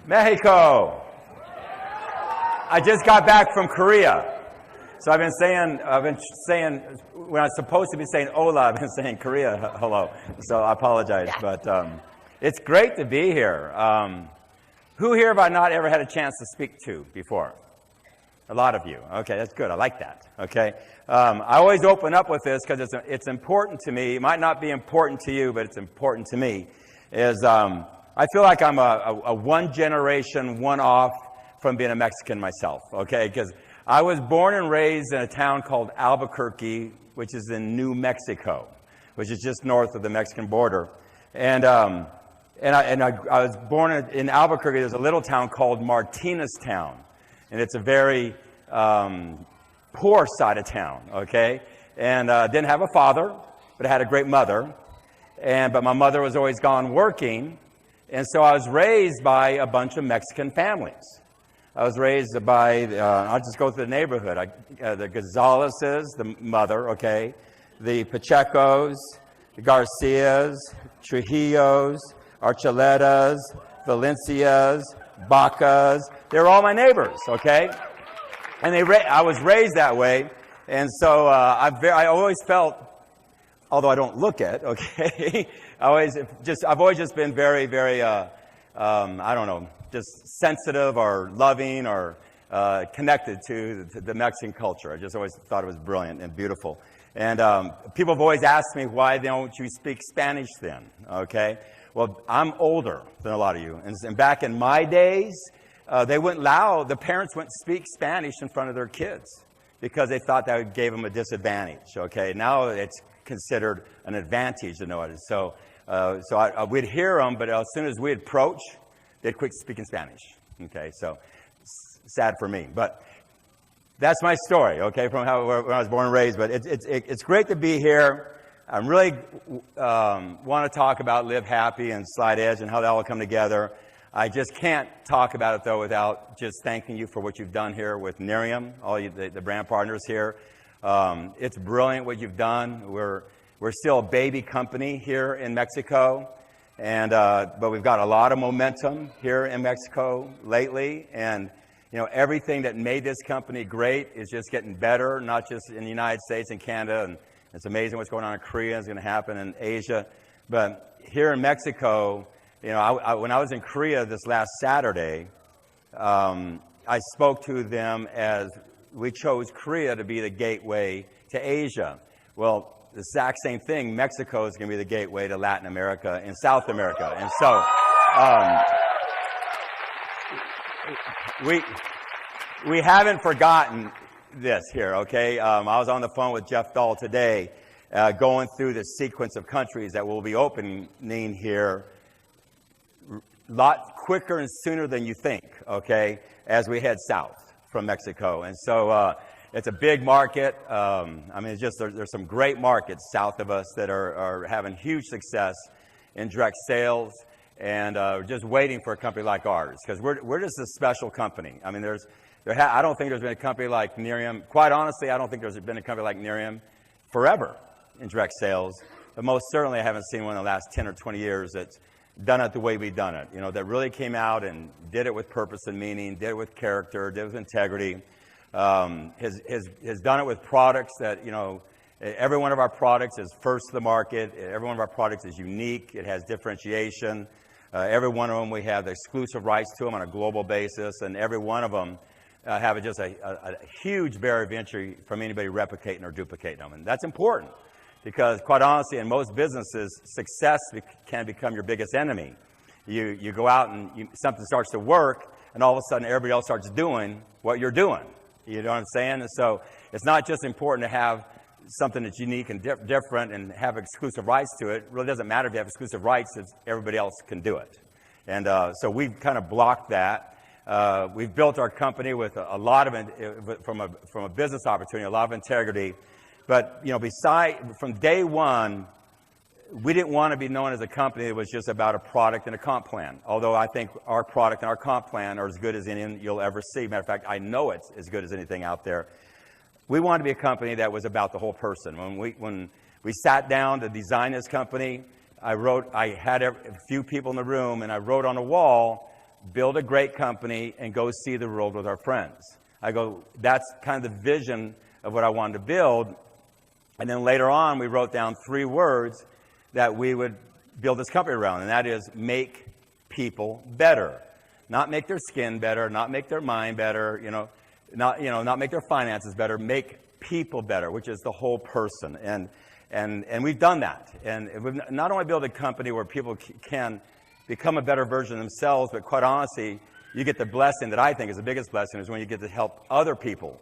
Mexico. I just got back from Korea. So I've been saying, when I was supposed to be saying hola, I've been saying Korea hello. So I apologize, but it's great to be here. Who here have I not ever had a chance to speak to before? A lot of you. Okay, that's good. I like that. Okay. I always open up with this because it's important to me. It might not be important to you, but it's important to me. I feel like I'm a one generation, one off from being a Mexican myself. Okay, because I was born and raised in a town called Albuquerque, which is in New Mexico, which is just north of the Mexican border. And I was born in Albuquerque. There's a little town called Martineztown. And it's a very poor side of town, okay? And didn't have a father, but I had a great mother. But my mother was always gone working. And so I was raised by a bunch of Mexican families. I was raised by, I'll just go through the neighborhood. The Gonzaleses, the mother, okay? The Pachecos, the Garcias, Trujillos, Archuletas, Valencias, Bacas. They're all my neighbors, okay? And I was raised that way. And so I always felt, although I don't look it, okay? I've always just been very, very, I don't know, just sensitive or loving or connected to the Mexican culture. I just always thought it was brilliant and beautiful. And people have always asked me, why don't you speak Spanish then? Okay? Well, I'm older than a lot of you. And back in my days, the parents wouldn't speak Spanish in front of their kids because they thought that gave them a disadvantage. Okay? Now it's considered an advantage to know it. So we'd hear them, but as soon as we'd approach, they'd quit speaking Spanish. Okay? So sad for me. But that's my story, okay, from when I was born and raised. But it's great to be here. I really want to talk about Live Happy and Slide Edge and how that all come together. I just can't talk about it, though, without just thanking you for what you've done here with Nerium, all you, the brand partners here. It's brilliant what you've done. We're still a baby company here in Mexico, but we've got a lot of momentum here in Mexico lately. And you know, everything that made this company great is just getting better, not just in the United States and Canada. And it's amazing what's going on in Korea is going to happen in Asia. But here in Mexico, you know, when I was in Korea this last Saturday, I spoke to them as we chose Korea to be the gateway to Asia. Well, the exact same thing, Mexico is going to be the gateway to Latin America and South America. And so we haven't forgotten this here, okay? I was on the phone with Jeff Dahl today, going through the sequence of countries that will be opening here a lot quicker and sooner than you think, okay, as we head south from Mexico. And so it's a big market. I mean, it's just there's some great markets south of us that are having huge success in direct sales, and just waiting for a company like ours, because we're just a special company. I mean, I don't think there's been a company like Nerium. Quite honestly, I don't think there's been a company like Nerium forever in direct sales. But most certainly, I haven't seen one in the last 10 or 20 years that's done it the way we've done it. You know, that really came out and did it with purpose and meaning, did it with character, did it with integrity. Has done it with products that, you know, every one of our products is first to the market. Every one of our products is unique. It has differentiation. Every one of them, we have the exclusive rights to them on a global basis, and every one of them have just a huge barrier of entry from anybody replicating or duplicating them. And that's important because, quite honestly, in most businesses, success can become your biggest enemy. You go out and something starts to work, and all of a sudden everybody else starts doing what you're doing. You know what I'm saying? And so it's not just important to have something that's unique and different and have exclusive rights to it. It really doesn't matter if you have exclusive rights if everybody else can do it. And so we've kind of blocked that. We've built our company with a lot of, from a business opportunity, a lot of integrity. But, you know, from day one, we didn't want to be known as a company that was just about a product and a comp plan. Although I think our product and our comp plan are as good as any you'll ever see. Matter of fact, I know it's as good as anything out there. We wanted to be a company that was about the whole person. When we sat down to design this company, I had a few people in the room, and I wrote on a wall build a great company, and go see the world with our friends. I go, that's kind of the vision of what I wanted to build. And then later on, we wrote down 3 words that we would build this company around, and that is make people better. Not make their skin better, not make their mind better, not make their finances better, make people better, which is the whole person. And we've done that. And we've not only built a company where people can become a better version of themselves, but quite honestly, you get the blessing that I think is the biggest blessing is when you get to help other people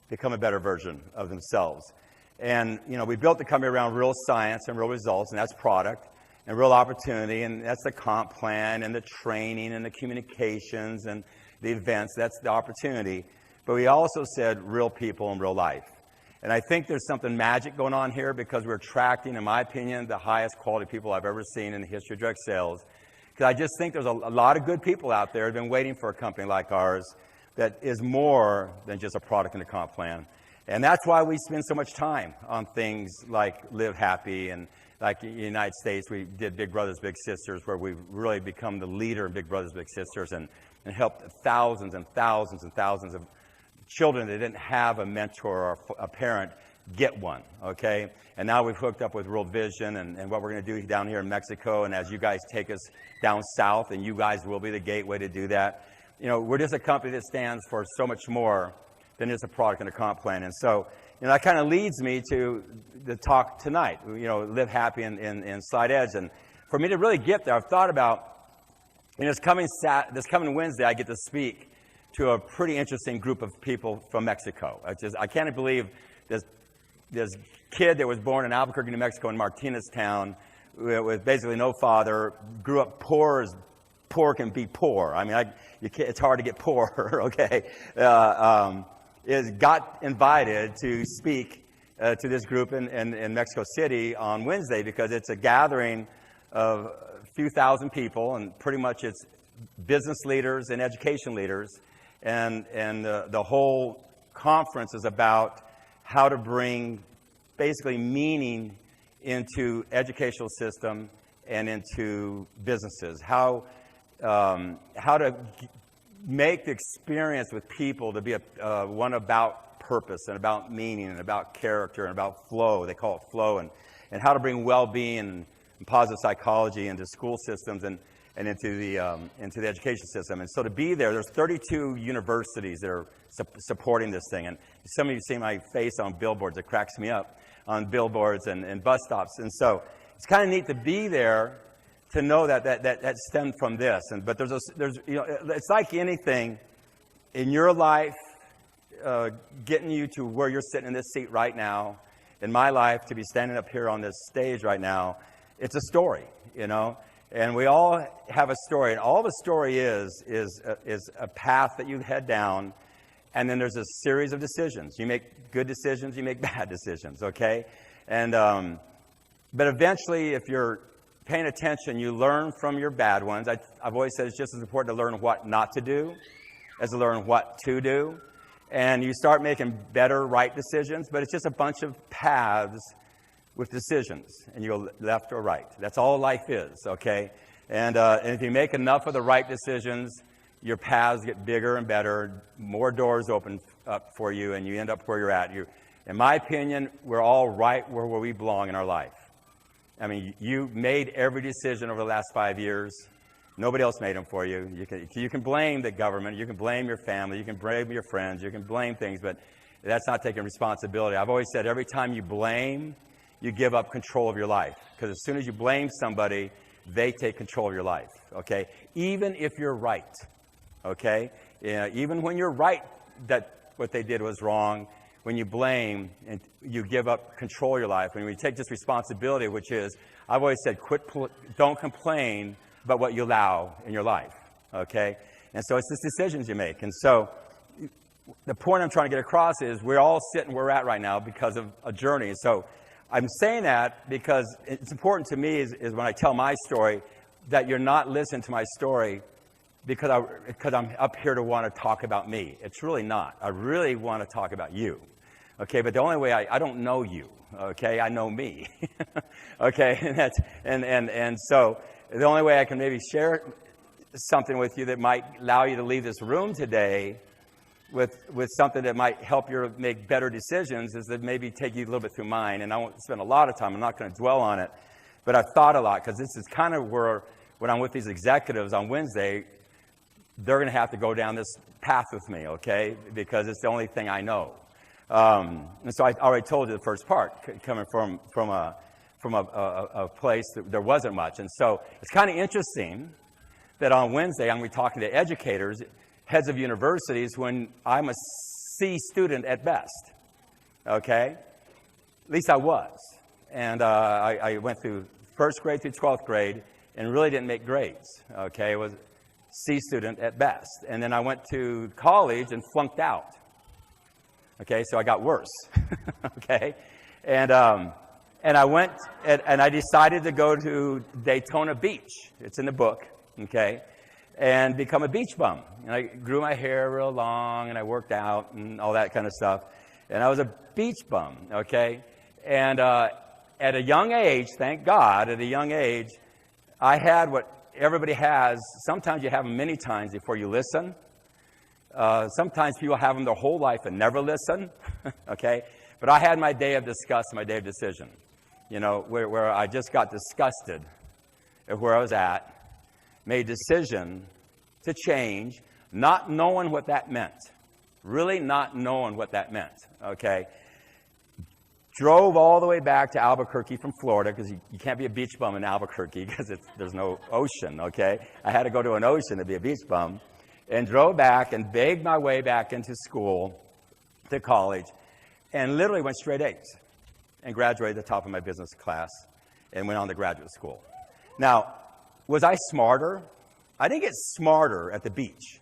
become a better version of themselves. And, we built the company around real science and real results, and that's product, and real opportunity, and that's the comp plan, and the training, and the communications, and the events. That's the opportunity. But we also said real people and real life. And I think there's something magic going on here because we're attracting, in my opinion, the highest quality people I've ever seen in the history of direct sales. Because I just think there's a lot of good people out there who have been waiting for a company like ours that is more than just a product and a comp plan. And that's why we spend so much time on things like Live Happy, and like in the United States, we did Big Brothers, Big Sisters, where we've really become the leader in Big Brothers, Big Sisters, and helped thousands and thousands and thousands of children that didn't have a mentor or a parent get one, okay? And now we've hooked up with World Vision and what we're going to do down here in Mexico, and as you guys take us down south, and you guys will be the gateway to do that. We're just a company that stands for so much more than just a product and a comp plan. And so, that kind of leads me to the talk tonight, Live Happy and Slide Edge. And for me to really get there, I've thought about, this coming Wednesday, I get to speak to a pretty interesting group of people from Mexico. I can't believe this kid that was born in Albuquerque, New Mexico, in Martinez Town, with basically no father, grew up poor as poor can be poor. I mean, it's hard to get poor, okay? Got invited to speak to this group in Mexico City on Wednesday because it's a gathering of a few thousand people, and pretty much it's business leaders and education leaders. And the whole conference is about how to bring basically meaning into educational system and into businesses. How to make the experience with people to be one about purpose and about meaning and about character and about flow. They call it flow, and how to bring well-being and positive psychology into school systems and into the education system. And so to be there's 32 universities that are supporting this thing. And some of you see my face on billboards. It cracks me up on billboards and bus stops. And so it's kind of neat to be there to know that stemmed from this. But there's it's like anything in your life, getting you to where you're sitting in this seat right now. In my life, to be standing up here on this stage right now, it's a story, And we all have a story, and all the story is a path that you head down, and then there's a series of decisions. You make good decisions, you make bad decisions, okay? And but eventually, if you're paying attention, you learn from your bad ones. I've always said it's just as important to learn what not to do as to learn what to do, and you start making better, right decisions. But it's just a bunch of paths with decisions, and you go left or right. That's all life is, okay? And if you make enough of the right decisions, your paths get bigger and better, more doors open up for you, and you end up where you're at. In my opinion, we're all right where we belong in our life. I mean, you made every decision over the last 5 years. Nobody else made them for you. You can blame the government, you can blame your family, you can blame your friends, you can blame things, but that's not taking responsibility. I've always said every time you blame, you give up control of your life. Because as soon as you blame somebody, they take control of your life, okay? Even if you're right, okay? Even when you're right that what they did was wrong, when you blame, and you give up control of your life. When you take this responsibility, which is, I've always said, don't complain about what you allow in your life, okay? And so it's the decisions you make. And so the point I'm trying to get across is we're all sitting where we're at right now because of a journey. So I'm saying that because it's important to me is when I tell my story that you're not listening to my story because I'm up here to want to talk about me. It's really not. I really want to talk about you. Okay, but the only way I don't know you. Okay, I know me. Okay, and so the only way I can maybe share something with you that might allow you to leave this room today with something that might help you make better decisions, is that maybe take you a little bit through mine. And I won't spend a lot of time. I'm not going to dwell on it. But I've thought a lot, because this is kind of where, when I'm with these executives on Wednesday, they're going to have to go down this path with me, okay? Because it's the only thing I know. And so I already told you the first part, coming from a place that there wasn't much. And so it's kind of interesting that on Wednesday I'm going to be talking to educators, heads of universities, when I'm a C student at best, okay? At least I was. And I went through first grade through 12th grade and really didn't make grades, okay? I was C student at best. And then I went to college and flunked out, okay? So I got worse, okay? And I went and I decided to go to Daytona Beach. It's in the book, okay? And become a beach bum. And I grew my hair real long, and I worked out and all that kind of stuff. And I was a beach bum, okay? And at a young age, thank God, at a young age, I had what everybody has. Sometimes you have them many times before you listen. Sometimes people have them their whole life and never listen, okay? But I had my day of disgust, my day of decision, you know, where I just got disgusted at where I was at, made a decision to change, not knowing what that meant. Really not knowing what that meant, okay? Drove all the way back to Albuquerque from Florida, because you can't be a beach bum in Albuquerque because there's no ocean, okay? I had to go to an ocean to be a beach bum. And drove back and begged my way back into school, to college, and literally went straight A's and graduated at the top of my business class and went on to graduate school. Now, was I smarter? I didn't get smarter at the beach,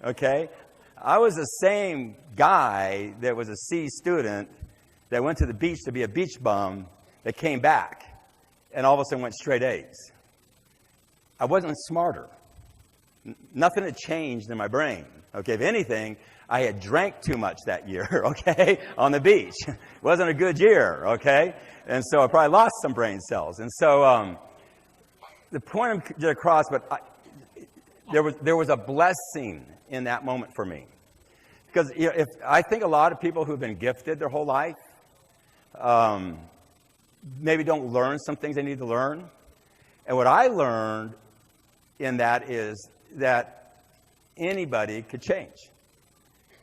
okay? I was the same guy that was a C student that went to the beach to be a beach bum that came back and all of a sudden went straight A's. I wasn't smarter. Nothing had changed in my brain, okay? If anything, I had drank too much that year, okay, on the beach. It wasn't a good year, okay? And so I probably lost some brain cells. And so the point I'm getting across, but there was a blessing in that moment for me. Because you know, if I think a lot of people who've been gifted their whole life maybe don't learn some things they need to learn. And what I learned in that is that anybody could change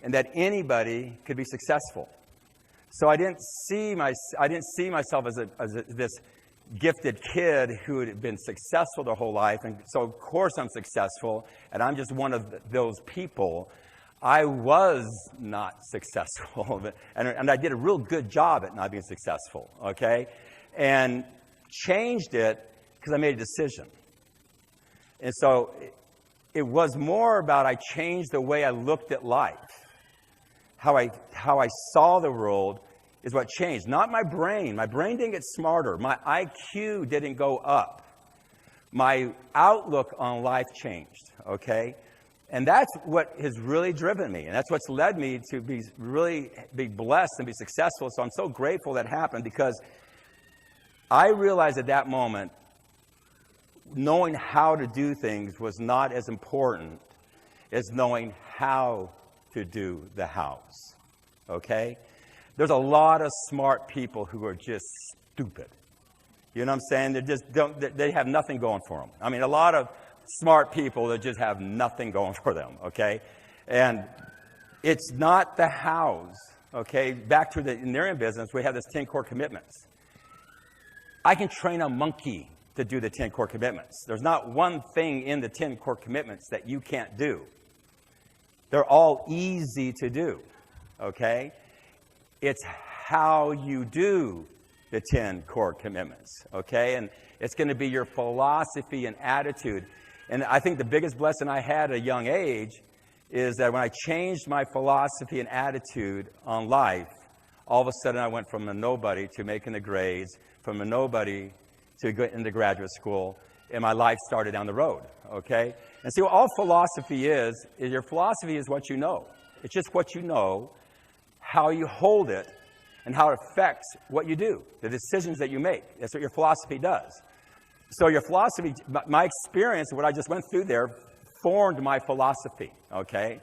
and that anybody could be successful. So I didn't see myself as this gifted kid who had been successful their whole life, and so of course I'm successful, and I'm just one of those people. I was not successful, and I did a real good job at not being successful, okay? And changed it because I made a decision. And so it was more about I changed the way I looked at life. How I saw the world is what changed, not my brain. My brain didn't get smarter. My IQ didn't go up. My outlook on life changed, okay? And that's what has really driven me. And that's what's led me to really be blessed and be successful. So I'm so grateful that happened, because I realized at that moment, knowing how to do things was not as important as knowing how to do the house, okay? There's a lot of smart people who are just stupid. You know what I'm saying? They have nothing going for them. I mean, a lot of smart people that just have nothing going for them, okay? And it's not the house, okay? Back to the Nerium business, we have this 10 core commitments. I can train a monkey to do the 10 core commitments. There's not one thing in the 10 core commitments that you can't do. They're all easy to do, okay? It's how you do the 10 core commitments, okay? And it's going to be your philosophy and attitude. And I think the biggest blessing I had at a young age is that when I changed my philosophy and attitude on life, all of a sudden I went from a nobody to making the grades, from a nobody to go into graduate school, and my life started down the road, okay? And see, what all philosophy is your philosophy is what you know. It's just what you know, how you hold it, and how it affects what you do, the decisions that you make. That's what your philosophy does. So your philosophy, my experience, what I just went through there, formed my philosophy, okay?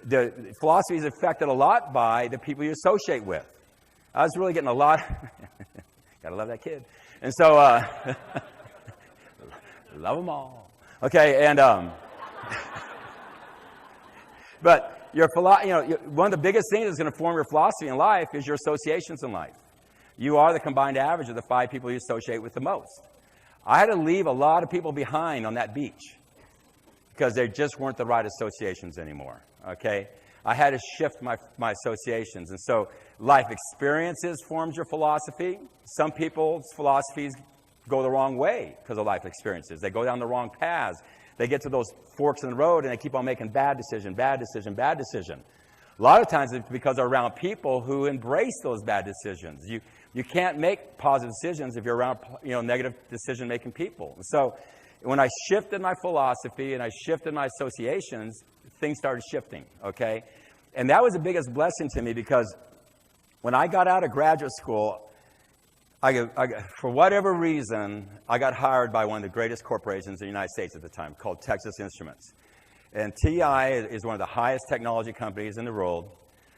The philosophy is affected a lot by the people you associate with. I was really getting a lot, gotta love that kid. And so, love them all. Okay, and, but one of the biggest things that's going to form your philosophy in life is your associations in life. You are the combined average of the 5 people you associate with the most. I had to leave a lot of people behind on that beach because they just weren't the right associations anymore, okay? I had to shift my associations. And so life experiences forms your philosophy. Some people's philosophies go the wrong way because of life experiences. They go down the wrong paths. They get to those forks in the road and they keep on making bad decision, bad decision, bad decision. A lot of times it's because they're around people who embrace those bad decisions. You can't make positive decisions if you're around negative decision-making people. And so when I shifted my philosophy and I shifted my associations, things started shifting, okay? And that was the biggest blessing to me because when I got out of graduate school, for whatever reason, I got hired by one of the greatest corporations in the United States at the time called Texas Instruments. And TI is one of the highest technology companies in the world,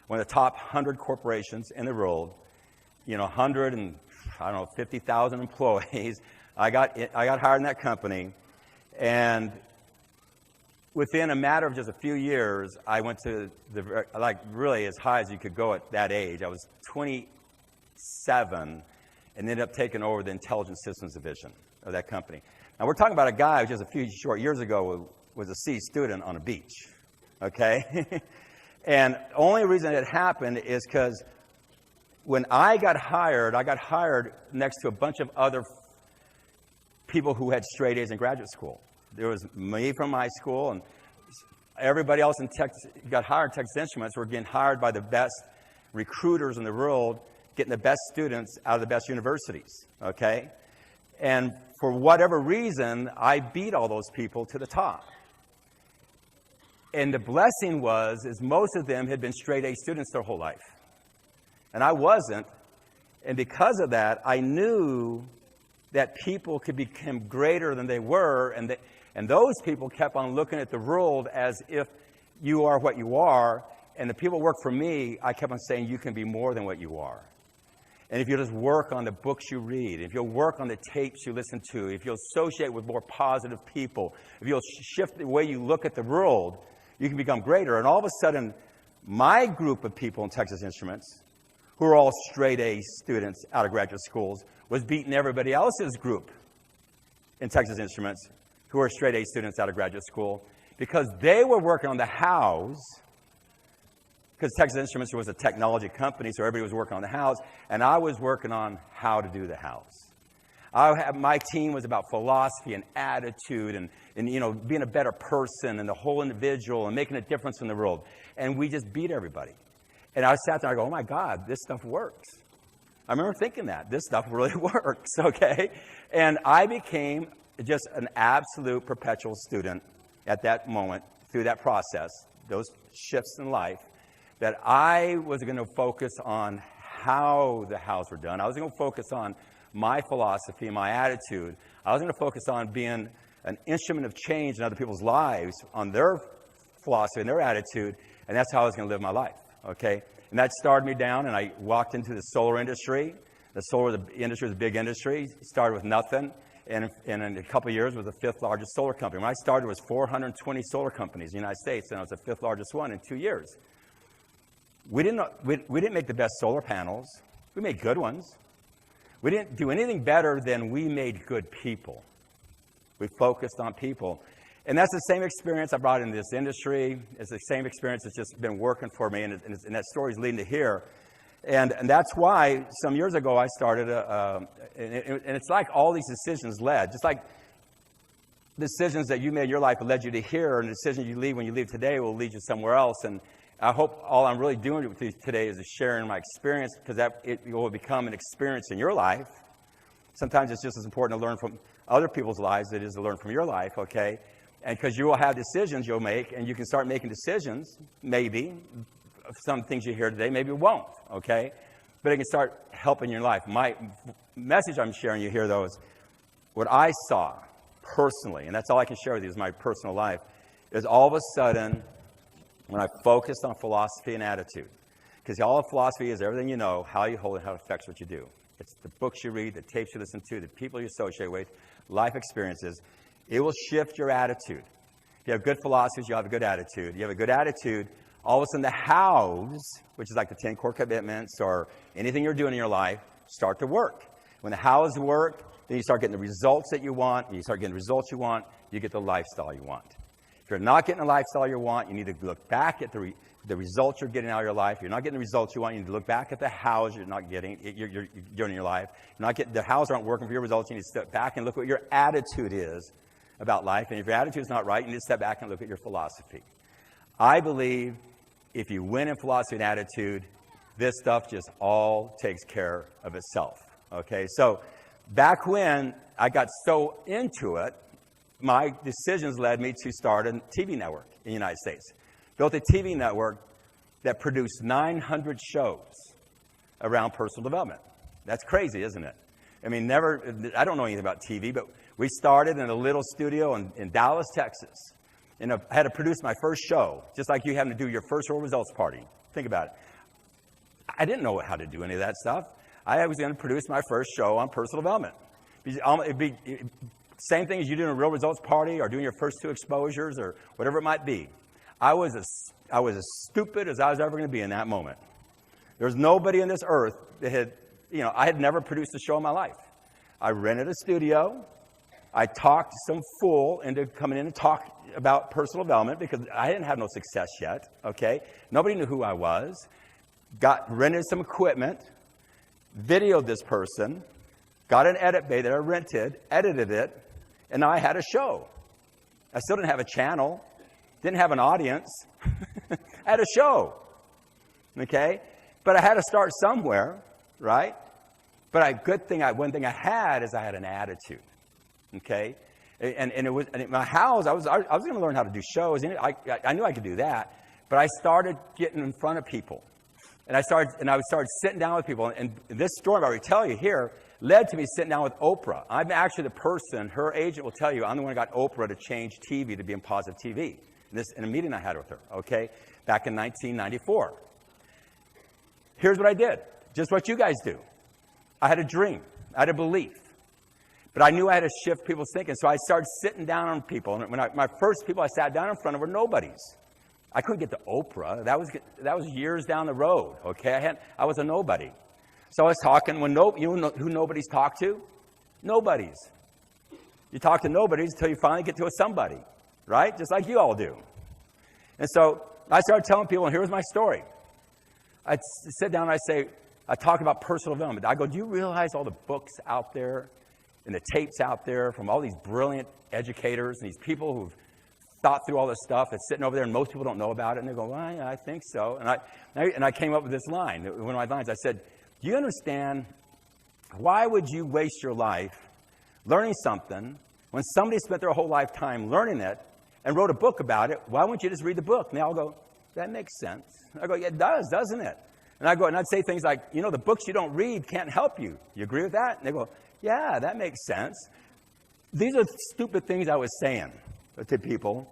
one of the top 100 corporations in the world, 50,000 employees. I got hired in that company, and within a matter of just a few years, I went to really as high as you could go at that age. I was 27 and ended up taking over the Intelligent Systems Division of that company. Now, we're talking about a guy who just a few short years ago was a C student on a beach, okay? And the only reason it happened is because when I got hired next to a bunch of other people who had straight A's in graduate school. There was me from my school, and everybody else in Texas got hired. Texas Instruments were getting hired by the best recruiters in the world, getting the best students out of the best universities, okay? And for whatever reason, I beat all those people to the top. And the blessing is most of them had been straight A students their whole life. And I wasn't. And because of that, I knew that people could become greater than they were. And those people kept on looking at the world as if you are what you are. And the people who work for me, I kept on saying, you can be more than what you are. And if you just work on the books you read, if you'll work on the tapes you listen to, if you'll associate with more positive people, if you'll shift the way you look at the world, you can become greater. And all of a sudden, my group of people in Texas Instruments, who are all straight A students out of graduate schools, was beating everybody else's group in Texas Instruments, who are straight A students out of graduate school, because they were working on the hows, because Texas Instruments was a technology company, so everybody was working on the hows, and I was working on how to do the hows. My team was about philosophy and attitude and being a better person and the whole individual and making a difference in the world. And we just beat everybody. And I sat there and I go, oh my God, this stuff works. I remember thinking that. This stuff really works, okay? And I became just an absolute perpetual student at that moment through that process, those shifts in life, that I was going to focus on how the hows were done. I was going to focus on my philosophy, my attitude. I was going to focus on being an instrument of change in other people's lives, on their philosophy and their attitude, and that's how I was going to live my life, okay? And that started me down, and I walked into the solar industry. The solar industry was a big industry. It started with nothing, and in a couple of years was the 5th largest solar company. When I started, it was 420 solar companies in the United States, and I was the 5th largest one in 2 years. We didn't make the best solar panels. We made good ones. We didn't do anything better than we made good people. We focused on people. And that's the same experience I brought into this industry. It's the same experience that's just been working for me, and that story's leading to here. And that's why some years ago I started and it's like all these decisions led, just like decisions that you made in your life led you to here, and the decisions you leave when you leave today will lead you somewhere else. And I hope all I'm really doing with you today is sharing my experience, because it will become an experience in your life. Sometimes it's just as important to learn from other people's lives as it is to learn from your life, okay? And because you will have decisions you'll make, and you can start making decisions, maybe, of some things you hear today, maybe it won't, okay? But it can start helping your life. My message I'm sharing you here, though, is what I saw personally, and that's all I can share with you is my personal life, is all of a sudden, when I focused on philosophy and attitude, because all of philosophy is everything you know, how you hold it, how it affects what you do. It's the books you read, the tapes you listen to, the people you associate with, life experiences. It will shift your attitude. If you have good philosophies, you'll have a good attitude. You have a good attitude, all of a sudden the hows, which is like the 10 core commitments or anything you're doing in your life, start to work. When the hows work, then you start getting the results that you want. When you start getting the results you want, you get the lifestyle you want. If you're not getting the lifestyle you want, you need to look back at the results you're getting out of your life. If you're not getting the results you want, you need to look back at the hows you're not getting, you're doing in your life. You're not getting, the hows aren't working for your results. You need to step back and look what your attitude is about life. And if your attitude is not right, you need to step back and look at your philosophy. I believe if you win in philosophy and attitude, this stuff just all takes care of itself. Okay, so back when I got so into it, my decisions led me to start a TV network in the United States. Built a TV network that produced 900 shows around personal development. That's crazy, isn't it? I mean, I don't know anything about TV, but we started in a little studio in Dallas, Texas. And I had to produce my first show, just like you having to do your first real results party. Think about it. I didn't know how to do any of that stuff. I was going to produce my first show on personal development. It'd be same thing as you doing a real results party or doing your first 2 exposures or whatever it might be. I was as stupid as I was ever going to be in that moment. There was nobody on this earth that had, I had never produced a show in my life. I rented a studio. I talked some fool into coming in and talk about personal development because I didn't have no success yet, okay? Nobody knew who I was. Rented some equipment, videoed this person, got an edit bay that I rented, edited it, and now I had a show. I still didn't have a channel, didn't have an audience. I had a show, okay? But I had to start somewhere, right? But one thing I had is I had an attitude, okay? And it was in my house. I was going to learn how to do shows. And I knew I could do that, but I started getting in front of people, and I started sitting down with people. And this story I'm about to tell you here led to me sitting down with Oprah. I'm actually the person. Her agent will tell you I'm the one who got Oprah to change TV to be in positive TV. In a meeting I had with her, okay, back in 1994. Here's what I did, just what you guys do. I had a dream. I had a belief. But I knew I had to shift people's thinking, so I started sitting down on people. And my first people I sat down in front of were nobodies. I couldn't get to Oprah. That was years down the road, okay? I was a nobody. So I was talking, you know who nobodies talk to? Nobodies. You talk to nobodies until you finally get to a somebody, right? Just like you all do. And so I started telling people, and here's my story. I'd sit down and I talk about personal development. I go, do you realize all the books out there and the tapes out there from all these brilliant educators and these people who've thought through all this stuff that's sitting over there and most people don't know about it? And they go, well, yeah, I think so. And I came up with this line, one of my lines. I said, do you understand why would you waste your life learning something when somebody spent their whole lifetime learning it and wrote a book about it? Why wouldn't you just read the book? And they all go, that makes sense. I go, yeah, it does, doesn't it? And I'd say things like, the books you don't read can't help you. You agree with that? And they go, yeah, that makes sense. These are stupid things I was saying to people,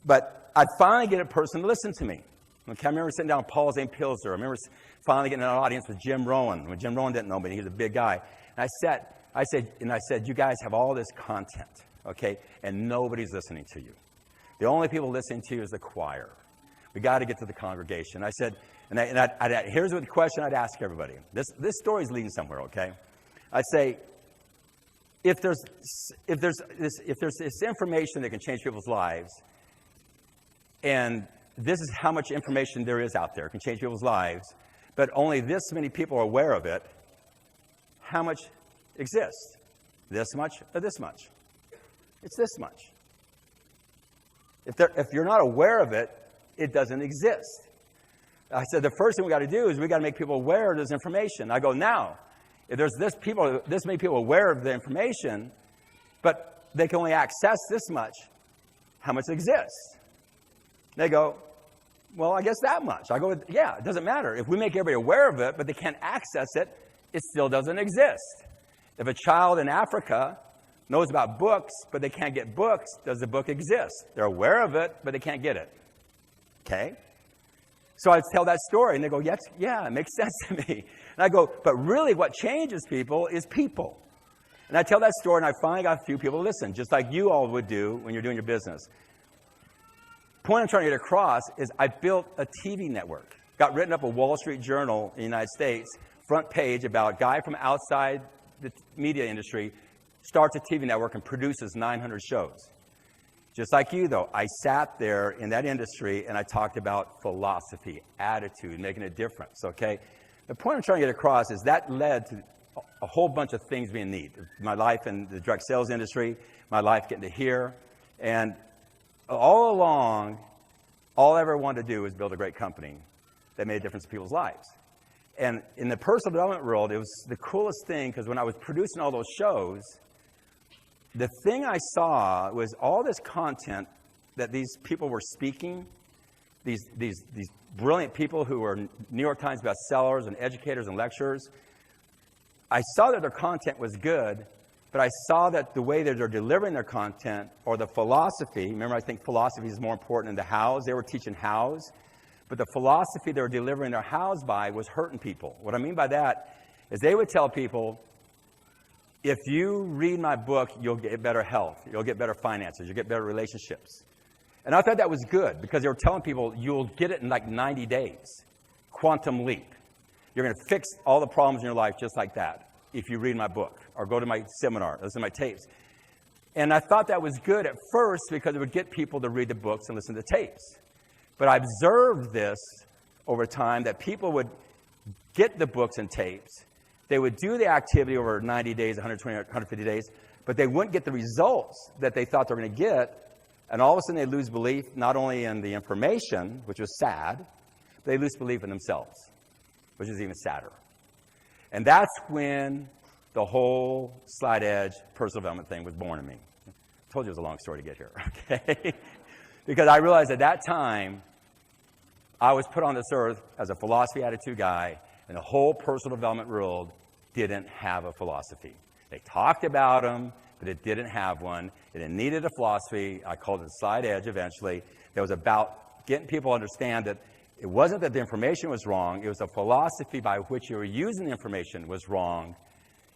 but I'd finally get a person to listen to me. Okay, I remember sitting down with Paul Zane Pilzer. I remember finally getting an audience with Jim Rohn, when Jim Rohn didn't know me. He was a big guy. And I said, you guys have all this content, okay, and nobody's listening to you. The only people listening to you is the choir. We got to get to the congregation. I said, here's the question I'd ask everybody. This story's leading somewhere, okay? I'd say, if there's this information that can change people's lives, and this is how much information there is out there, it can change people's lives, but only this many people are aware of it, how much exists? This much or this much? It's this much. If you're not aware of it, it doesn't exist. I said, the first thing we got to do is we got to make people aware of this information. I go, now, if there's this many people aware of the information, but they can only access this much, how much exists? They go, well, I guess that much. I go, yeah, it doesn't matter. If we make everybody aware of it, but they can't access it, it still doesn't exist. If a child in Africa knows about books, but they can't get books. Does the book exist? They're aware of it, but they can't get it. Okay? So I tell that story, and they go, yes, yeah, it makes sense to me. And I go, but really what changes people is people. And I tell that story, and I finally got a few people to listen, just like you all would do when you're doing your business. Point I'm trying to get across is I built a TV network. Got written up a Wall Street Journal in the United States, front page about a guy from outside the media industry starts a TV network and produces 900 shows. Just like you, though, I sat there in that industry and I talked about philosophy, attitude, making a difference, okay? The point I'm trying to get across is that led to a whole bunch of things being neat. My life in the direct sales industry, my life getting to here, and all along, all I ever wanted to do was build a great company that made a difference in people's lives. And in the personal development world, it was the coolest thing because when I was producing all those shows, the thing I saw was all this content that these people were speaking, these brilliant people who were New York Times bestsellers and educators and lecturers. I saw that their content was good, but I saw that the way that they're delivering their content or the philosophy, remember I think philosophy is more important than the hows. They were teaching hows, but the philosophy they were delivering their hows by was hurting people. What I mean by that is they would tell people, if you read my book, you'll get better health, you'll get better finances, you'll get better relationships. And I thought that was good because they were telling people you'll get it in like 90 days. Quantum leap. You're going to fix all the problems in your life just like that if you read my book or go to my seminar, listen to my tapes. And I thought that was good at first because it would get people to read the books and listen to the tapes. But I observed this over time that people would get the books and tapes. They would do the activity over 90 days, 120, 150 days, but they wouldn't get the results that they thought they were going to get. And all of a sudden they lose belief not only in the information, which was sad, they lose belief in themselves, which is even sadder. And that's when the whole Slide Edge personal development thing was born in me. I told you it was a long story to get here, okay? Because I realized at that time, I was put on this earth as a philosophy attitude guy, and the whole personal development world didn't have a philosophy. They talked about them, but it didn't have one. It needed a philosophy. I called it Slide Edge eventually. That was about getting people to understand that it wasn't that the information was wrong. It was the philosophy by which you were using the information was wrong.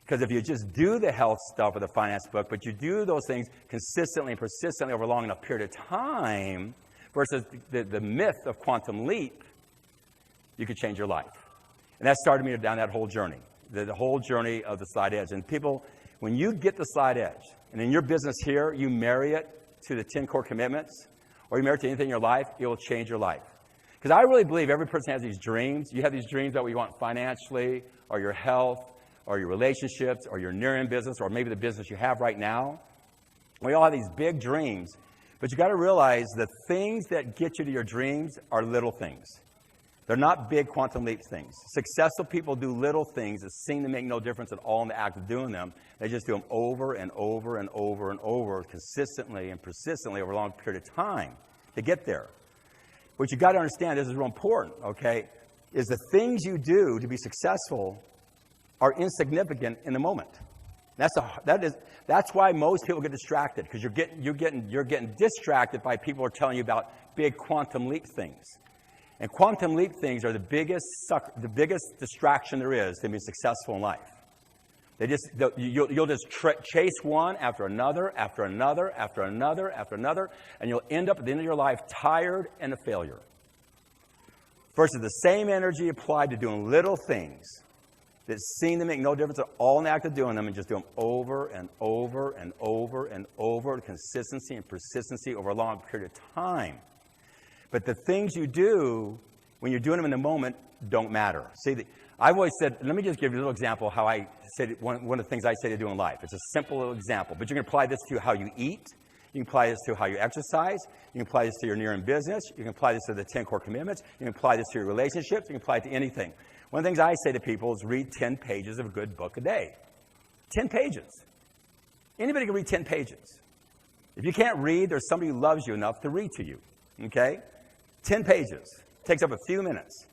Because if you just do the health stuff or the finance book, but you do those things consistently and persistently over a long enough period of time versus the myth of quantum leap, you could change your life. And that started me down that whole journey, the whole journey of the Slide Edge. And people, when you get the Slide Edge, and in your business here, you marry it to the 10 core commitments, or you marry it to anything in your life, it will change your life. Because I really believe every person has these dreams. You have these dreams about what you want financially, or your health, or your relationships, or your Nerium business, or maybe the business you have right now. We all have these big dreams, but you got to realize the things that get you to your dreams are little things. They're not big quantum leap things. Successful people do little things that seem to make no difference at all in the act of doing them. They just do them over and over and over and over, consistently and persistently over a long period of time to get there. What you got to understand, this is real important, okay, is the things you do to be successful are insignificant in the moment. That's why most people get distracted, because you're getting distracted by people who are telling you about big quantum leap things. And quantum leap things are the biggest distraction there is to be successful in life. You'll just chase one after another, after another, after another, after another, and you'll end up at the end of your life tired and a failure. Versus the same energy applied to doing little things that seem to make no difference at all in the act of doing them, and just do them over and over and over and over, consistency and persistency over a long period of time. But the things you do when you're doing them in the moment don't matter. See, I've always said, let me just give you a little example of how I say one of the things I say to do in life. It's a simple little example, but you can apply this to how you eat. You can apply this to how you exercise. You can apply this to your Nerium business. You can apply this to the 10 core commitments. You can apply this to your relationships. You can apply it to anything. One of the things I say to people is read 10 pages of a good book a day. 10 pages. Anybody can read 10 pages. If you can't read, there's somebody who loves you enough to read to you. Okay? 10 pages. Takes up a few minutes.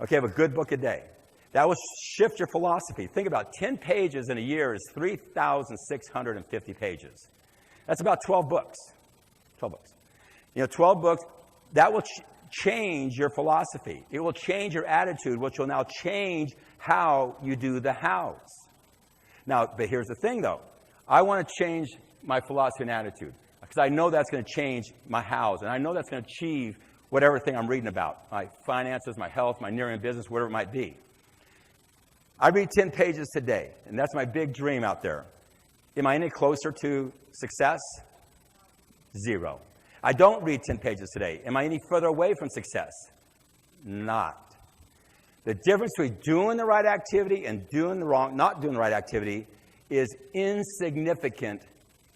Okay, have a good book a day. That will shift your philosophy. Think about 10 pages in a year is 3,650 pages. That's about 12 books. 12 books. 12 books, that will change your philosophy. It will change your attitude, which will now change how you do the hows. Now, but here's the thing, though. I want to change my philosophy and attitude because I know that's going to change my hows, and I know that's going to achieve whatever thing I'm reading about, my finances, my health, my Nerium business, whatever it might be. I read 10 pages today, and that's my big dream out there. Am I any closer to success? 0. I don't read 10 pages today. Am I any further away from success? Not. The difference between doing the right activity and not doing the right activity is insignificant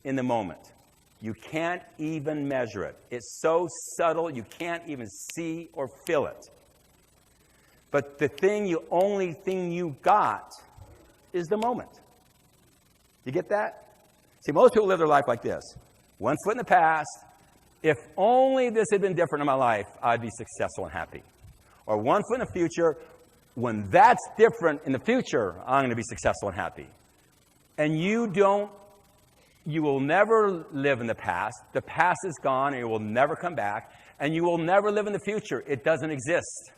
in the moment. You can't even measure it. It's so subtle you can't even see or feel it. But the only thing you got is the moment. You get that? See, most people live their life like this. One foot in the past. If only this had been different in my life, I'd be successful and happy. Or one foot in the future. When that's different in the future, I'm going to be successful and happy. And you will never live in the past. The past is gone and it will never come back. And you will never live in the future. It doesn't exist.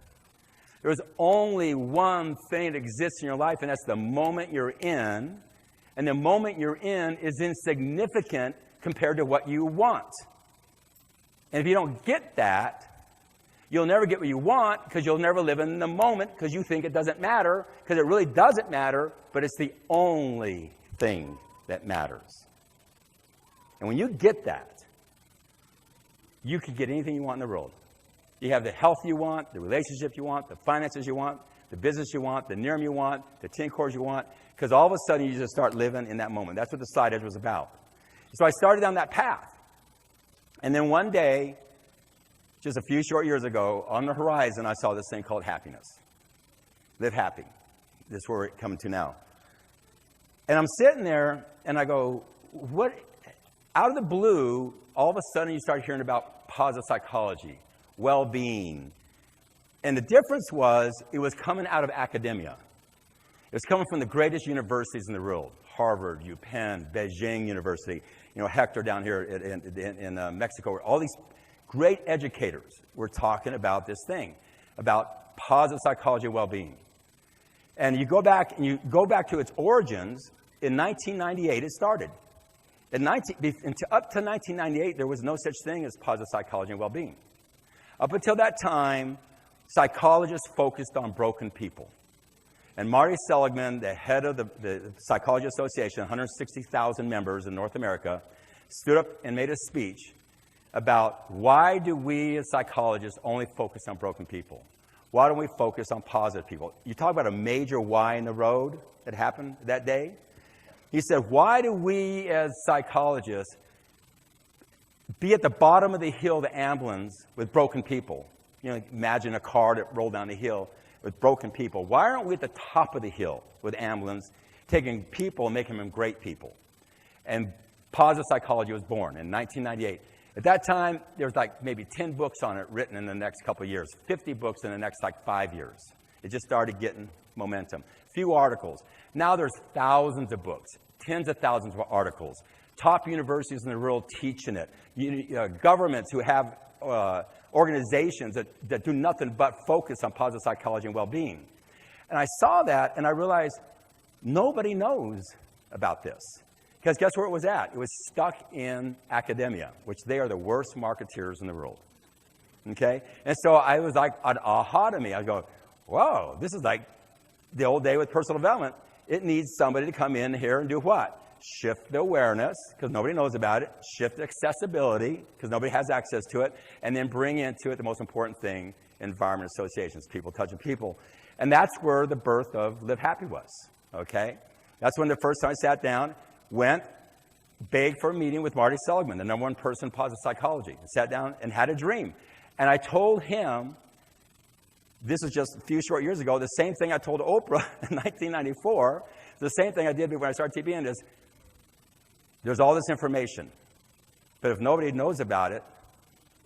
There's only one thing that exists in your life, and that's the moment you're in. And the moment you're in is insignificant compared to what you want. And if you don't get that, you'll never get what you want because you'll never live in the moment because you think it doesn't matter, because it really doesn't matter, but it's the only thing that matters. And when you get that, you can get anything you want in the world. You have the health you want, the relationship you want, the finances you want, the business you want, the Nerium you want, the 10 cores you want, because all of a sudden you just start living in that moment. That's what the Side Edge was about. So I started down that path. And then one day, just a few short years ago, on the horizon, I saw this thing called happiness. Live happy. This is where we're coming to now. And I'm sitting there, and I go, what? Out of the blue, all of a sudden you start hearing about positive psychology, well-being. And the difference was, it was coming out of academia. It was coming from the greatest universities in the world. Harvard, UPenn, Beijing University, Hector down here in Mexico. All these great educators were talking about this thing, about positive psychology and well-being. And you go back to its origins. In 1998, it started. Up to 1998, there was no such thing as positive psychology and well-being. Up until that time, psychologists focused on broken people. And Marty Seligman, the head of the Psychology Association, 160,000 members in North America, stood up and made a speech about why do we as psychologists only focus on broken people? Why don't we focus on positive people? You talk about a major Y in the road that happened that day. He said, why do we as psychologists be at the bottom of the hill, the ambulance, with broken people? Imagine a car that rolled down the hill with broken people. Why aren't we at the top of the hill with ambulance, taking people and making them great people? And positive psychology was born in 1998. At that time, there was maybe 10 books on it written in the next couple of years, 50 books in the next 5 years. It just started getting momentum. Few articles. Now there's thousands of books, tens of thousands of articles. Top universities in the world teaching it. Governments who have organizations that do nothing but focus on positive psychology and well-being. And I saw that, and I realized nobody knows about this. Because guess where it was at? It was stuck in academia, which they are the worst marketeers in the world. Okay? And so I was like an aha to me. I go, whoa, this is like the old day with personal development. It needs somebody to come in here and do what? Shift the awareness, because nobody knows about it. Shift accessibility, because nobody has access to it. And then bring into it the most important thing, environment associations, people touching people. And that's where the birth of Live Happy was. Okay? That's when the first time I sat down, went, begged for a meeting with Marty Seligman, the #1 person in positive psychology. Sat down and had a dream. And I told him, this is just a few short years ago, the same thing I told Oprah in 1994. The same thing I did when I started TBN is, there's all this information. But if nobody knows about it,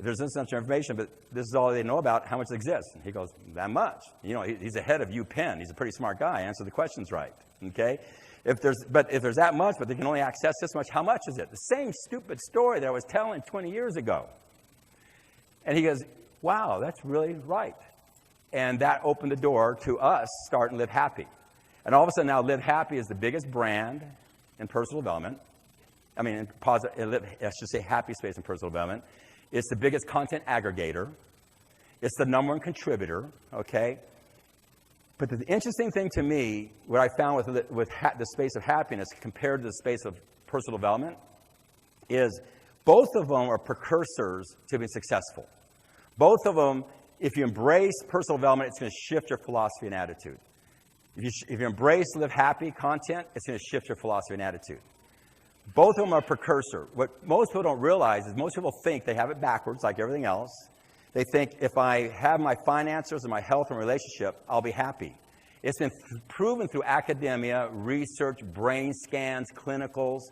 there's this much information, but this is all they know about how much it exists. And he goes, that much. You know, he's the head of UPenn. He's a pretty smart guy. Answer the questions right. Okay? If there's that much, but they can only access this much, how much is it? The same stupid story that I was telling 20 years ago. And he goes, wow, that's really right. And that opened the door to us starting Live Happy. And all of a sudden now Live Happy is the biggest brand in personal development. I mean, let's just say happy space in personal development. It's the biggest content aggregator. It's the number one contributor, okay? But the interesting thing to me, what I found with the space of happiness compared to the space of personal development, is both of them are precursors to being successful. Both of them, if you embrace personal development, it's going to shift your philosophy and attitude. If you embrace Live Happy content, it's going to shift your philosophy and attitude. Both of them are precursor. What most people don't realize is most people think they have it backwards, like everything else. They think if I have my finances and my health and relationship, I'll be happy. It's been proven through academia, research, brain scans, clinicals,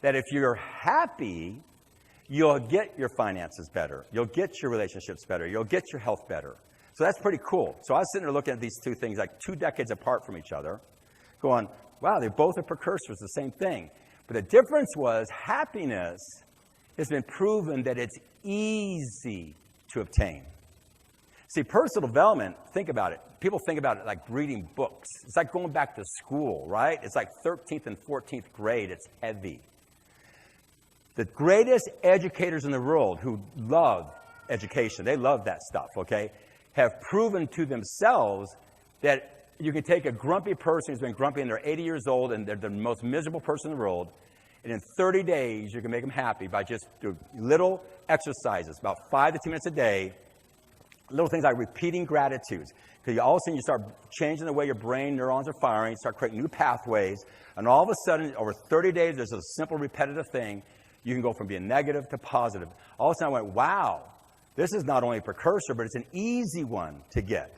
that if you're happy, you'll get your finances better. You'll get your relationships better. You'll get your health better. So that's pretty cool. So I was sitting there looking at these two things like 2 decades apart from each other, going, wow, they both are precursors, the same thing. But the difference was happiness has been proven that it's easy to obtain. See, personal development, think about it. People think about it like reading books. It's like going back to school, right? It's like 13th and 14th grade. It's heavy. The greatest educators in the world who love education, they love that stuff, okay, have proven to themselves that you can take a grumpy person who's been grumpy and they're 80 years old and they're the most miserable person in the world, and in 30 days you can make them happy by just doing little exercises, about 5 to 10 minutes a day, little things like repeating gratitudes. Because all of a sudden you start changing the way your brain neurons are firing, you start creating new pathways, and all of a sudden, over 30 days, there's a simple repetitive thing. You can go from being negative to positive. All of a sudden I went, wow, this is not only a precursor, but it's an easy one to get.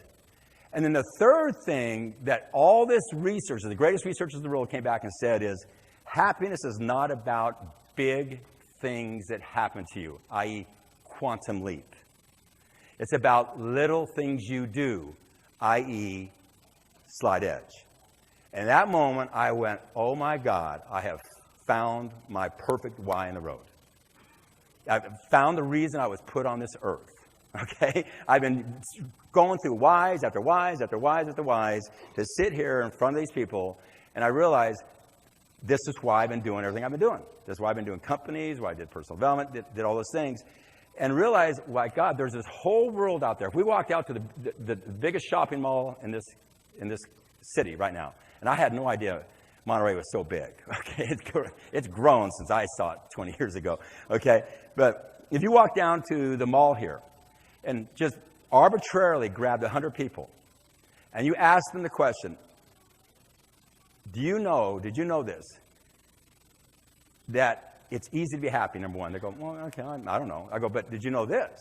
And then the third thing that all this research, the greatest researchers in the world came back and said is, happiness is not about big things that happen to you, i.e. quantum leap. It's about little things you do, i.e. slide edge. And that moment I went, oh my God, I have found my perfect why in the road. I've found the reason I was put on this earth. Okay? I've been going through whys after whys after whys after whys to sit here in front of these people, and I realized this is why I've been doing everything I've been doing. This is why I've been doing companies, why I did personal development, did all those things, and realized, my God, there's this whole world out there. If we walked out to the biggest shopping mall in this city right now, and I had no idea Monterey was so big. Okay, it's grown since I saw it 20 years ago. Okay, but if you walk down to the mall here and just arbitrarily grabbed 100 people and you ask them the question, did you know this, that it's easy to be happy, number one. They go, well, okay, I don't know. I go, but did you know this,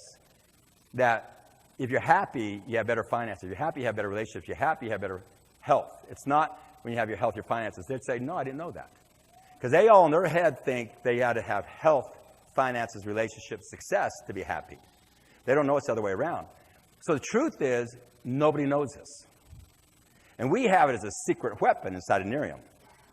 that if you're happy, you have better finances. If you're happy, you have better relationships. If you're happy, you have better health. It's not when you have your health, your finances. They'd say, no, I didn't know that. Because they all in their head think they had to have health, finances, relationships, success to be happy. They don't know it's the other way around. So the truth is, nobody knows this. And we have it as a secret weapon inside of Nerium.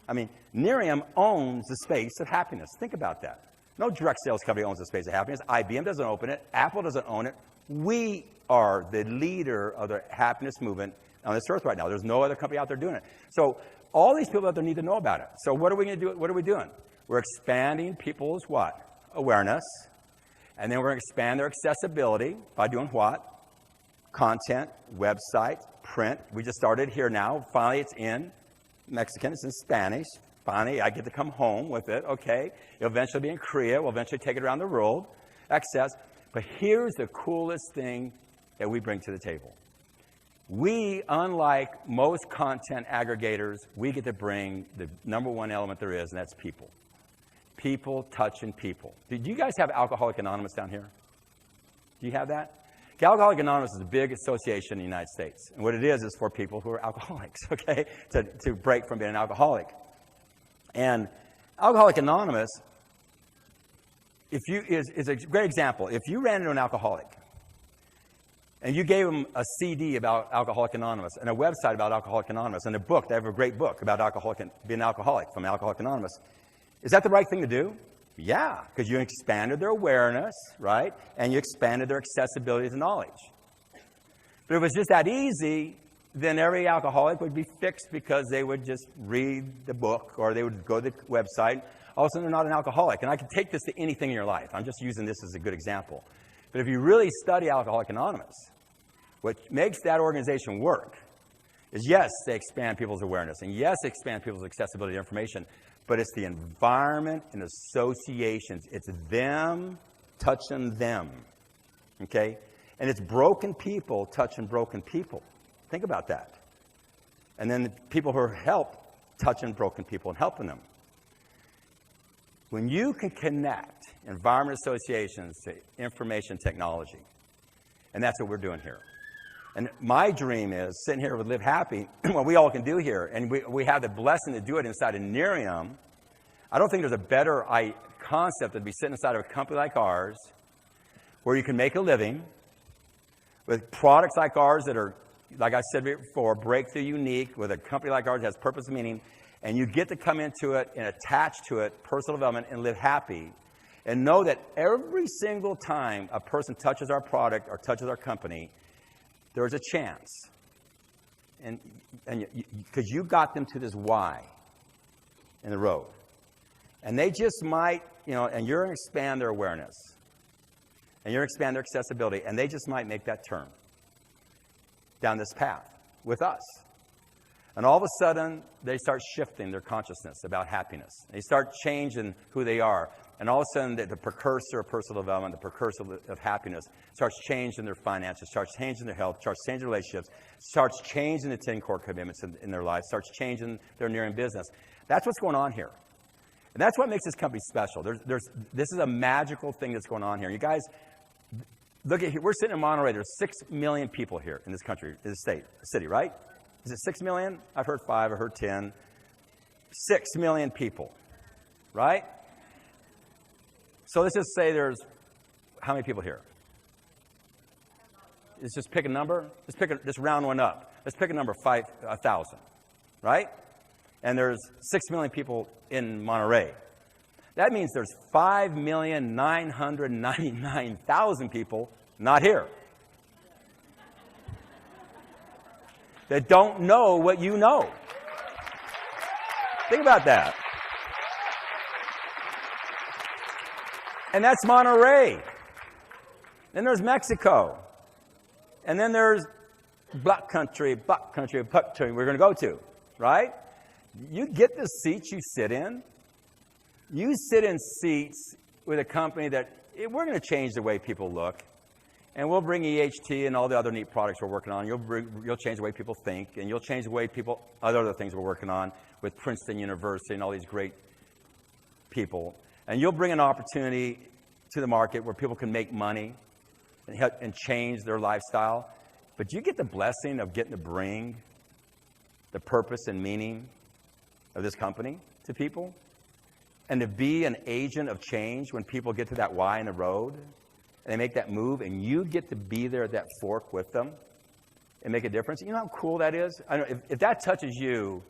I mean, Nerium owns the space of happiness. Think about that. No direct sales company owns the space of happiness. IBM doesn't open it. Apple doesn't own it. We are the leader of the happiness movement on this earth right now. There's no other company out there doing it. So all these people out there need to know about it. So what are we going to do? What are we doing? We're expanding people's what? Awareness. And then we're going to expand their accessibility by doing what? Content, website, print. We just started here now. Finally, it's in Mexican. It's in Spanish. Finally, I get to come home with it. Okay. It'll eventually be in Korea. We'll eventually take it around the world. Access. But here's the coolest thing that we bring to the table. We, unlike most content aggregators, we get to bring the number one element there is, and that's people. People touching people. Did you guys have Alcoholics Anonymous down here? Do you have that? Okay, Alcoholics Anonymous is a big association in the United States. And what it is for people who are alcoholics, okay, to break from being an alcoholic. And Alcoholics Anonymous is a great example. If you ran into an alcoholic and you gave them a CD about Alcoholics Anonymous and a website about Alcoholics Anonymous and a book, they have a great book about being an alcoholic from Alcoholics Anonymous, is that the right thing to do? Yeah, because you expanded their awareness, right? And you expanded their accessibility to knowledge. But if it was just that easy, then every alcoholic would be fixed because they would just read the book or they would go to the website. All of a sudden, they're not an alcoholic. And I can take this to anything in your life. I'm just using this as a good example. But if you really study Alcoholics Anonymous, what makes that organization work is, yes, they expand people's awareness. And yes, they expand people's accessibility to information. But it's the environment and associations. It's them touching them. Okay? And it's broken people touching broken people. Think about that. And then the people who are helped touching broken people and helping them. When you can connect environment associations to information technology, and that's what we're doing here. And my dream is, sitting here with Live Happy, what we all can do here, and we have the blessing to do it inside of Nerium. I don't think there's a better concept than to be sitting inside of a company like ours, where you can make a living with products like ours that are, like I said before, breakthrough, unique, with a company like ours that has purpose and meaning, and you get to come into it and attach to it personal development and live happy, and know that every single time a person touches our product or touches our company, there's a chance. And because you got them to this why in the road. And they just might, and you're going to expand their awareness. And you're going to expand their accessibility. And they just might make that turn down this path with us. And all of a sudden, they start shifting their consciousness about happiness. They start changing who they are. And all of a sudden, the precursor of personal development, the precursor of happiness, starts changing their finances, starts changing their health, starts changing their relationships, starts changing the 10 core commitments in their life, starts changing their Nerium business. That's what's going on here. And that's what makes this company special. This is a magical thing that's going on here. You guys, look at here. We're sitting in Monterey. There's 6 million people here in this country, in this city, right? Is it 6 million? I've heard 5, I've heard 10. 6 million people, right? So let's just say there's how many people here? Let's just pick a number. Let's round one up. Let's pick a number, 1,000, right? And there's 6 million people in Monterey. That means there's 5,999,000 people not here that don't know what you know. Think about that. And that's Monterey. Then there's Mexico. And then there's Black Country we're going to go to, right? You get the seats you sit in. You sit in seats with a company that we're going to change the way people look. And we'll bring EHT and all the other neat products we're working on. You'll change the way people think, and you'll change the way other things we're working on with Princeton University and all these great people. And you'll bring an opportunity to the market where people can make money and change their lifestyle. But you get the blessing of getting to bring the purpose and meaning of this company to people, and to be an agent of change when people get to that why in the road, and they make that move, and you get to be there at that fork with them and make a difference. You know how cool that is? I know if that touches you,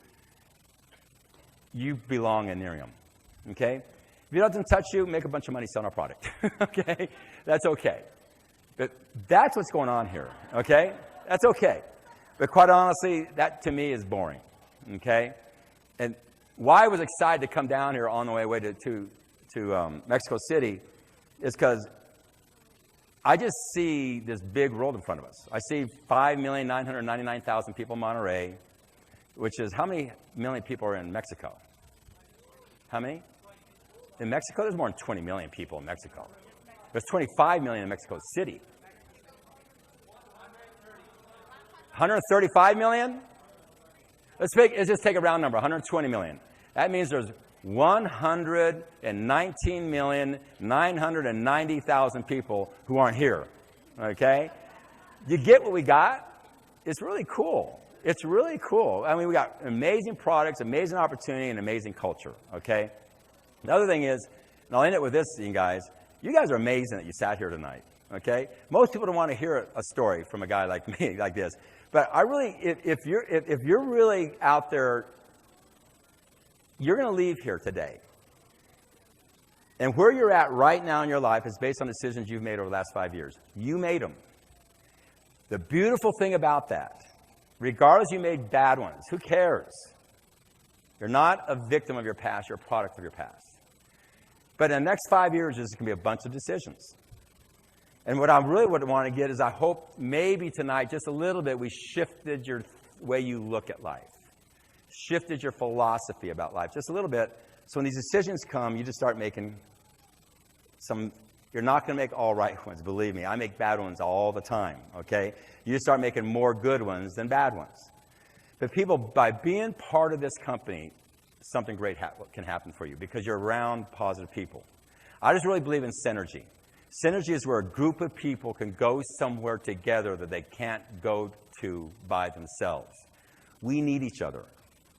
you belong in Nerium, okay? If it doesn't touch you, make a bunch of money selling our product, okay? That's okay. But that's what's going on here, okay? That's okay. But quite honestly, that to me is boring, okay? And why I was excited to come down here on the way to Mexico City is because I just see this big world in front of us. I see 5,999,000 people in Monterey, which is how many million people are in Mexico? How many? In Mexico, there's more than 20 million people in Mexico. There's 25 million in Mexico City. 135 million? Let's just take a round number, 120 million. That means there's 119,990,000 people who aren't here, okay? You get what we got? It's really cool. It's really cool. I mean, we got amazing products, amazing opportunity, and amazing culture, okay? The other thing is, and I'll end it with this, you guys, You guys are amazing that you sat here tonight, okay? Most people don't want to hear a story from a guy like me, like this. But I really, if you're really out there, you're going to leave here today. And where you're at right now in your life is based on decisions you've made over the last 5 years. You made them. The beautiful thing about that, regardless you made bad ones, who cares? You're not a victim of your past, you're a product of your past. But in the next 5 years, there's going to be a bunch of decisions. And what I really would want to get is I hope maybe tonight, just a little bit, we shifted your way you look at life. Shifted your philosophy about life just a little bit. So when these decisions come, you just start making some. You're not going to make all right ones, believe me. I make bad ones all the time, okay? You just start making more good ones than bad ones. But people, by being part of this company, something great can happen for you because you're around positive people. I just really believe in synergy. Synergy is where a group of people can go somewhere together that they can't go to by themselves. We need each other,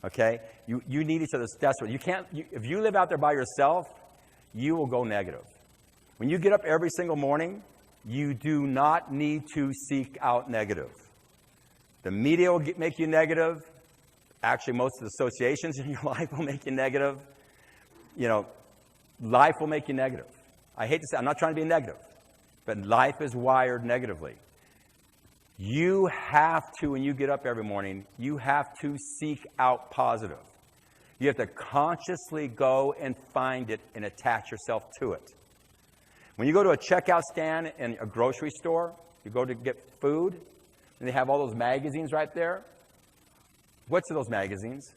okay? You need each other desperately. You can't. If you live out there by yourself, you will go negative. When you get up every single morning, you do not need to seek out negative. The media will make you negative. Actually, most of the associations in your life will make you negative. You know, life will make you negative. I hate to say, I'm not trying to be negative, but life is wired negatively. You have to, when you get up every morning, you have to seek out positive. You have to consciously go and find it and attach yourself to it. When you go to a checkout stand in a grocery store, you go to get food, and they have all those magazines right there. What's in those magazines?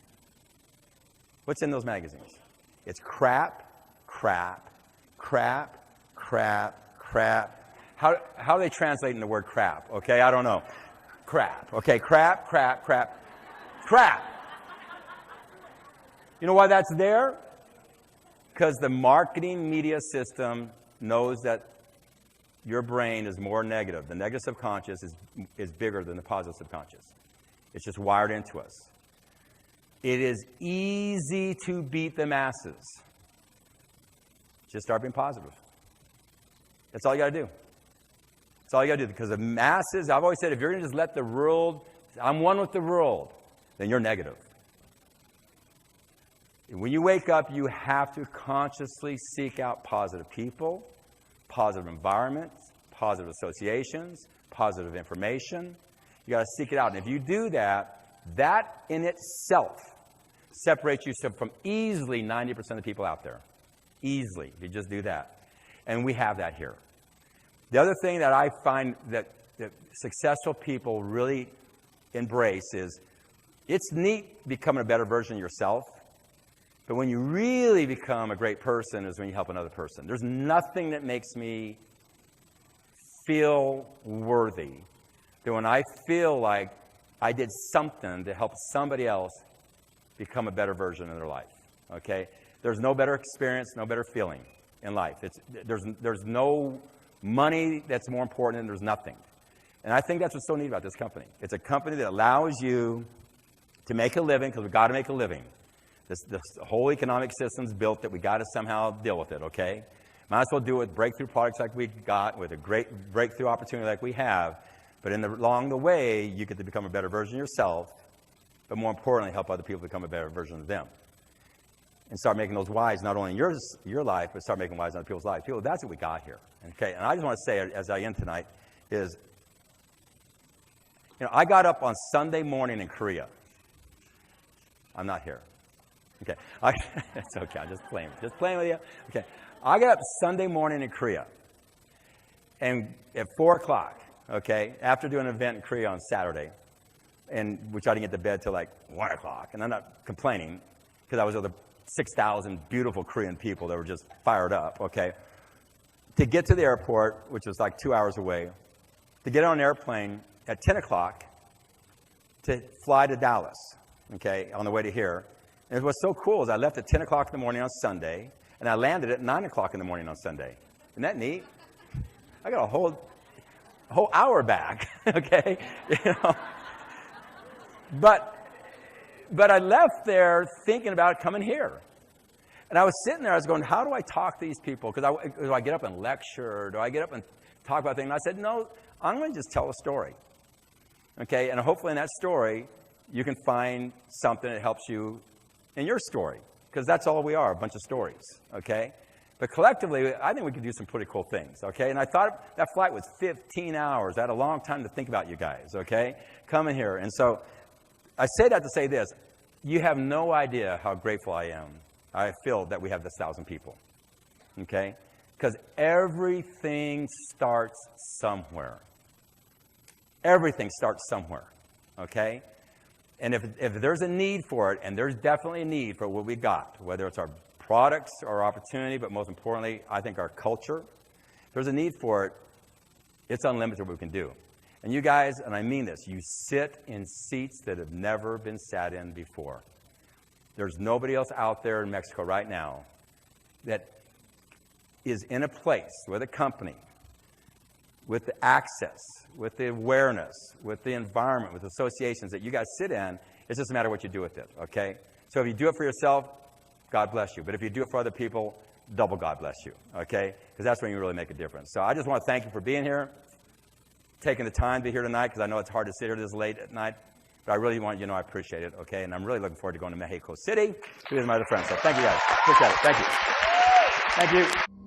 What's in those magazines? It's crap, crap, crap, crap, crap. How are they translating the word crap? Okay, I don't know. Crap. Okay, crap, crap, crap, crap. You know why that's there? Because the marketing media system knows that your brain is more negative. The negative subconscious is bigger than the positive subconscious. It's just wired into us. It is easy to beat the masses. Just start being positive. That's all you got to do. That's all you got to do. Because the masses, I've always said, if you're going to just let the world, I'm one with the world, then you're negative. When you wake up, you have to consciously seek out positive people, positive environments, positive associations, positive information. You got to seek it out. And if you do that, that in itself separates you from easily 90% of the people out there. Easily, if you just do that. And we have that here. The other thing that I find that successful people really embrace is it's neat becoming a better version of yourself. But when you really become a great person is when you help another person. There's nothing that makes me feel worthy than when I feel like I did something to help somebody else become a better version of their life. Okay? There's no better experience, no better feeling in life. There's no money that's more important, and there's nothing. And I think that's what's so neat about this company. It's a company that allows you to make a living, because we've got to make a living. This whole economic system's built that we got to somehow deal with it, okay? Might as well do it with breakthrough products like we got, with a great breakthrough opportunity like we have. But along the way, you get to become a better version of yourself, but more importantly, help other people become a better version of them. And start making those wise, not only in your life, but start making wise in other people's lives. People, that's what we got here, okay? And I just want to say, as I end tonight, is, I got up on Sunday morning in Korea. I'm not here. Okay, it's okay. I'm just playing with you. Okay, I got up Sunday morning in Korea, and at 4 o'clock. Okay, after doing an event in Korea on Saturday, and which I didn't get to bed till like 1 o'clock, and I'm not complaining because I was with 6,000 beautiful Korean people that were just fired up. Okay, to get to the airport, which was like 2 hours away, to get on an airplane at 10 o'clock to fly to Dallas. Okay, on the way to here. And what's so cool is I left at 10 o'clock in the morning on Sunday, and I landed at 9 o'clock in the morning on Sunday. Isn't that neat? I got a whole hour back, okay? But I left there thinking about coming here. And I was sitting there, I was going, how do I talk to these people? Because do I get up and lecture? Or do I get up and talk about things? And I said, no, I'm going to just tell a story. Okay? And hopefully in that story, you can find something that helps you in your story. Because that's all we are, a bunch of stories. Okay? But collectively, I think we could do some pretty cool things. Okay? And I thought that flight was 15 hours. I had a long time to think about you guys. Okay? Coming here. And so I say that to say this. You have no idea how grateful I am. I feel that we have this 1,000 people, okay? Because everything starts somewhere. Everything starts somewhere, okay? And if there's a need for it, and there's definitely a need for what we got, whether it's our products or opportunity, but most importantly, I think our culture, if there's a need for it, it's unlimited what we can do. And you guys, and I mean this, you sit in seats that have never been sat in before. There's nobody else out there in Mexico right now that is in a place with a company, with the access, with the awareness, with the environment, with associations that you guys sit in. It's just a matter of what you do with it, okay? So if you do it for yourself, God bless you. But if you do it for other people, double God bless you, okay? Because that's when you really make a difference. So I just want to thank you for being here, taking the time to be here tonight, because I know it's hard to sit here this late at night. But I really want you to know I appreciate it, okay? And I'm really looking forward to going to Mexico City to be with my other friends. So thank you guys. Appreciate it. Thank you. Thank you.